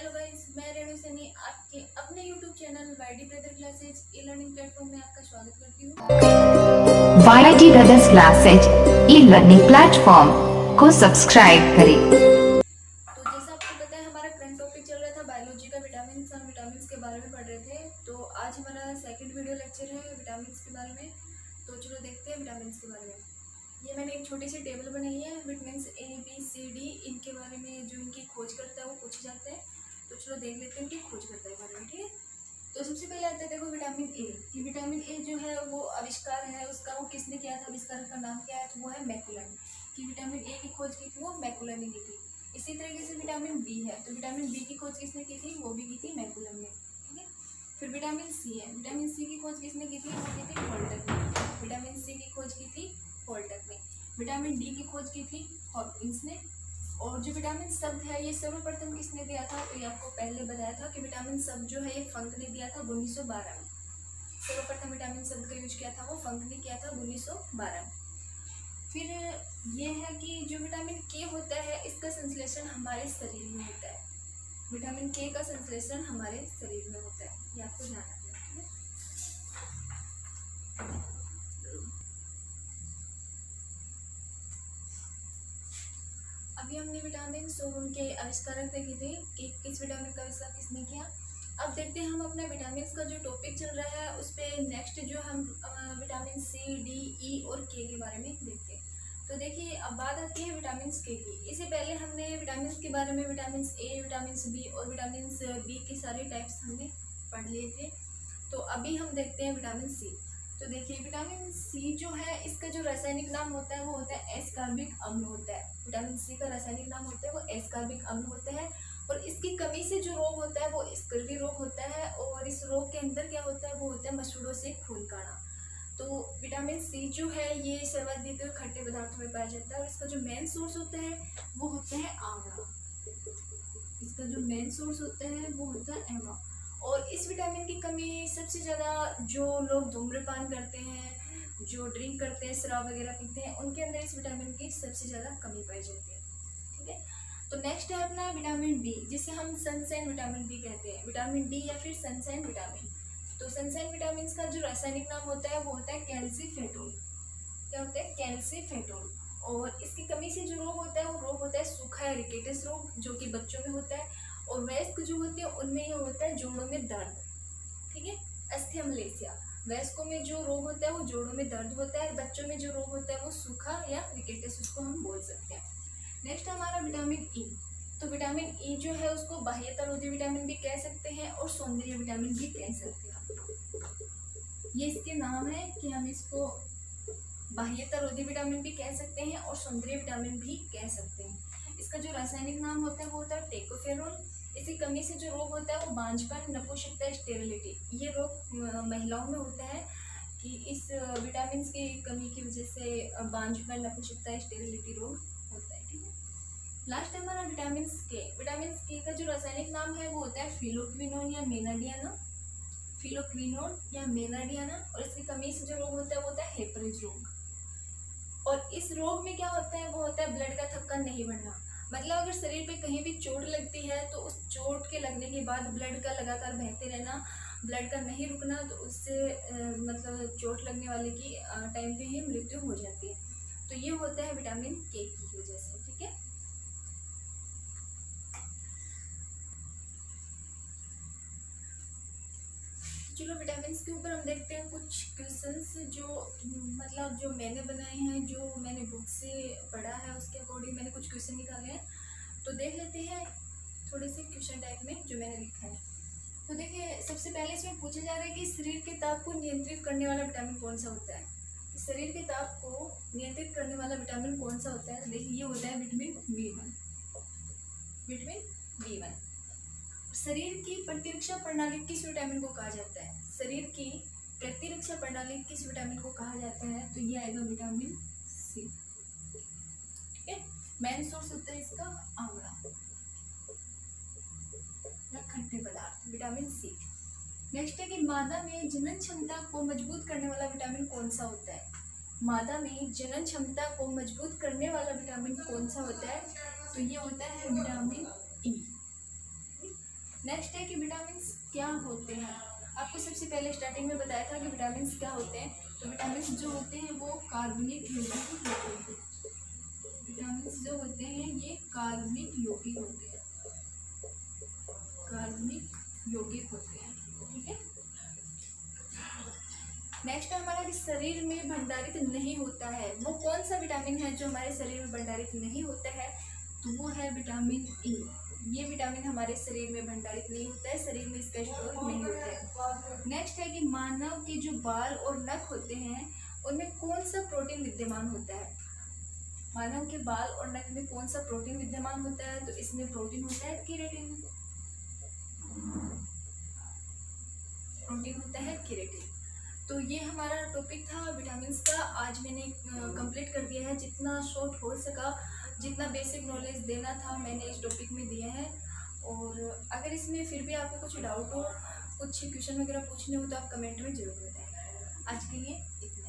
Hello guys, मैं रेणु सैनी आपके अपने YouTube channel YT brother classes e learning platform में आपका स्वागत करती हूँ। YT brothers classes e learning platform को सब्सक्राइब करें। तो जैसा आपको पता है, हमारा करंट टॉपिक चल रहा था बायोलॉजी का, विटामिन और विटामिन के बारे में पढ़ रहे थे। तो आज हमारा सेकंड वीडियो लेक्चर है विटामिन के बारे में। तो चलो देखते हैं विटामिन के बारे में। ये मैंने एक छोटी सी टेबल बनाई है, vitamin A B C D, इनके बारे में जो इनकी खोज करता है वो पूछे जाते हैं। तो चलो देख लेते हैं कि खोज करता है बारे में, ठीक है। तो सबसे पहले आता है, देखो विटामिन ए। कि विटामिन ए जो है वो आविष्कार है उसका, वो किसने किया था, आविष्कार का नाम क्या है, तो वो है मैकुलन। कि विटामिन ए की खोज की थी वो मैकुलन ने की थी। इसी तरीके से विटामिन बी है, तो विटामिन बी की खोज किसने की थी, वो भी की थी मैकुलन ने, ठीक है। फिर विटामिन सी है, विटामिन सी की खोज किसने की थी, वो की थी होल्टन ने। विटामिन सी की खोज की थी होल्टन ने। विटामिन डी की खोज की थी हॉपकिंस ने। और जो विटामिन शब्द है ये सर्वप्रथम किसने दिया था, तो ये आपको पहले बताया था कि विटामिन शब्द जो है ये फंक ने दिया था 1912 में। सर्वप्रथम विटामिन शब्द का यूज किया था वो फंक ने किया था 1912 में। फिर ये है कि जो विटामिन के होता है इसका संश्लेषण हमारे शरीर में होता है। विटामिन के का संश्लेषण हमारे शरीर में होता है, ये आपको ध्यान रखना है। अभी हमने विटामिन और उनके आविष्कारक देखे थे कि किस विटामिन का आविष्कार किसने किया। अब देखते हैं हम अपना विटामिन का जो टॉपिक चल रहा है उस पर नेक्स्ट जो हम विटामिन सी डी ई और के बारे में देखते हैं। तो देखिए, अब बात आती है विटामिन के की। इससे पहले हमने विटामिन के बारे में विटामिन ए, विटामिन बी और विटामिन बी के सारे टाइप्स हमने पढ़ लिए थे। तो अभी हम देखते हैं विटामिन सी। तो देखिए, विटामिन सी जो है इसका जो रासायनिक नाम होता है वो होता है एस्कॉर्बिक अम्ल होता है। विटामिन सी का रासायनिक नाम होता है वो एस्कॉर्बिक अम्ल होता है। और इसकी कमी से जो रोग होता है वो स्कर्वी रोग होता है। और इस रोग के अंदर क्या होता है, वो होता है मसूड़ों से खून काढ़ा। तो विटामिन सी जो है ये सर्वाधिक खट्टे पदार्थों में पाया जाता है। और इसका जो मेन सोर्स होता है वो होता है आंवला। इसका जो मेन सोर्स होता है वो होता है आंवला। और इस विटामिन की कमी सबसे ज़्यादा जो लोग धूम्रपान करते हैं, जो ड्रिंक करते हैं, शराब वगैरह पीते हैं, उनके अंदर इस विटामिन की सबसे ज़्यादा कमी पाई जाती है, ठीक है। तो नेक्स्ट है अपना विटामिन डी, जिसे हम सनशाइन विटामिन डी कहते हैं। विटामिन डी या फिर सनशाइन विटामिन। तो सनशाइन विटामिन का जो रासायनिक नाम होता है वो होता है कैल्सीफेटोल। क्या होता है, कैल्सीफेटोल। और इसकी कमी से जो रोग होता है वो रोग होता है सूखा या रिकेटस रोग, जो कि बच्चों में होता है। और वयस्क जो होते हैं उनमें ये होता है जोड़ों में दर्द, ठीक है। अस्थियोमलेशिया, वयस्कों में जो रोग होता है वो जोड़ों में दर्द होता है। बच्चों में जो रोग होता है वो सूखा या रिकेटस, उसको हम बोल सकते हैं। नेक्स्ट हमारा विटामिन ई। तो विटामिन ई जो है उसको बाह्यतरोधी विटामिन भी कह सकते हैं और सौंदर्य विटामिन भी कह सकते हैं। ये इसके नाम है कि हम इसको बाह्यतरोधी विटामिन भी कह सकते हैं और सौंदर्य विटामिन भी कह सकते हैं। इसका जो रासायनिक नाम होता है वो होता है टेकोफेरोल। इसकी कमी से जो रोग होता है वो बांझपन, नपुंसकता, स्टेरिलिटी, ये रोग महिलाओं में होता है। कि इस विटामिन की कमी की वजह से बांझपन, नपुंसकता, स्टेरिलिटी रोग होता है, ठीक है। लास्ट हमारा विटामिन के। विटामिन के का जो रासायनिक नाम है वो होता है फिलोक्विनोन या मेनाडियाना। फिलोक्विनोन या मेनाडियाना। और इसकी कमी से जो रोग होता है वो होता है हेपरेज रोग। और इस रोग में क्या होता है, वो होता है ब्लड का थक्का नहीं बढ़ना। मतलब अगर शरीर पे कहीं भी चोट लगती है तो उस चोट के लगने के बाद ब्लड का लगातार बहते रहना, ब्लड का नहीं रुकना, तो उससे मतलब चोट लगने वाले की टाइम पे ही मृत्यु हो जाती है। तो ये होता है विटामिन के की वजह से, ठीक है। चलो विटामिन के ऊपर हम देखते हैं कुछ क्वेश्चंस जो मतलब जो मैंने बनाए हैं, जो मैंने बुक से पढ़ा है उसके अकॉर्डिंग मैंने कुछ क्वेश्चन निकाले हैं। तो देख लेते हैं थोड़े से क्वेश्चन टाइप में जो मैंने लिखा है। तो देखिए, सबसे पहले इसमें पूछा जा रहा है कि शरीर के ताप को नियंत्रित करने वाला विटामिन कौन सा होता है। शरीर के ताप को नियंत्रित करने वाला विटामिन कौन सा होता है, तो देखिए ये होता है विटामिन बी1। Vitamin B1. शरीर की प्रतिरक्षा प्रणाली किस विटामिन को कहा जाता है, शरीर की प्रतिरक्षा प्रणाली किस विटामिन को कहा जाता है, तो ये आएगा विटामिन सी, ठीक है। मेन सोर्स होता है इसका आंवला या खट्टे पदार्थ, विटामिन सी। नेक्स्ट है कि मादा में जनन क्षमता को मजबूत करने वाला विटामिन कौन सा होता है। मादा में जनन क्षमता को मजबूत करने वाला विटामिन कौन सा होता है, तो ये होता है विटामिन ई। नेक्स्ट है कि विटामिन क्या होते हैं। आपको सबसे पहले स्टार्टिंग में बताया था कि विटामिन क्या होते हैं। तो विटामिन जो होते हैं वो कार्बनिक यौगिक होते हैं। विटामिन जो होते हैं ये कार्बनिक यौगिक होते हैं, कार्बनिक यौगिक होते हैं। ठीक है। नेक्स्ट है हमारा कि शरीर में भंडारित नहीं होता है। वो कौन सा विटामिन है जो हमारे शरीर में भंडारित नहीं होता है? तो वो है विटामिन ई। ये विटामिन हमारे शरीर में भंडारित नहीं होता है, शरीर में इसका स्टोर नहीं होता है। नेक्स्ट है कि मानव के जो बाल और नख होते हैं उनमें कौन सा प्रोटीन विद्यमान होता है? मानव के बाल और नख में कौन सा प्रोटीन विद्यमान होता है? तो इसमें प्रोटीन होता है केराटिन। प्रोटीन होता है केराटिन। तो ये हमारा टॉपिक था विटामिन का। आज मैंने कंप्लीट कर दिया है, जितना शॉर्ट हो सका, जितना बेसिक नॉलेज देना था मैंने इस टॉपिक में दिया है। और अगर इसमें फिर भी आपको कुछ डाउट हो, कुछ क्वेश्चन वगैरह पूछने हो तो आप कमेंट में ज़रूर बताएं। आज के लिए इतना।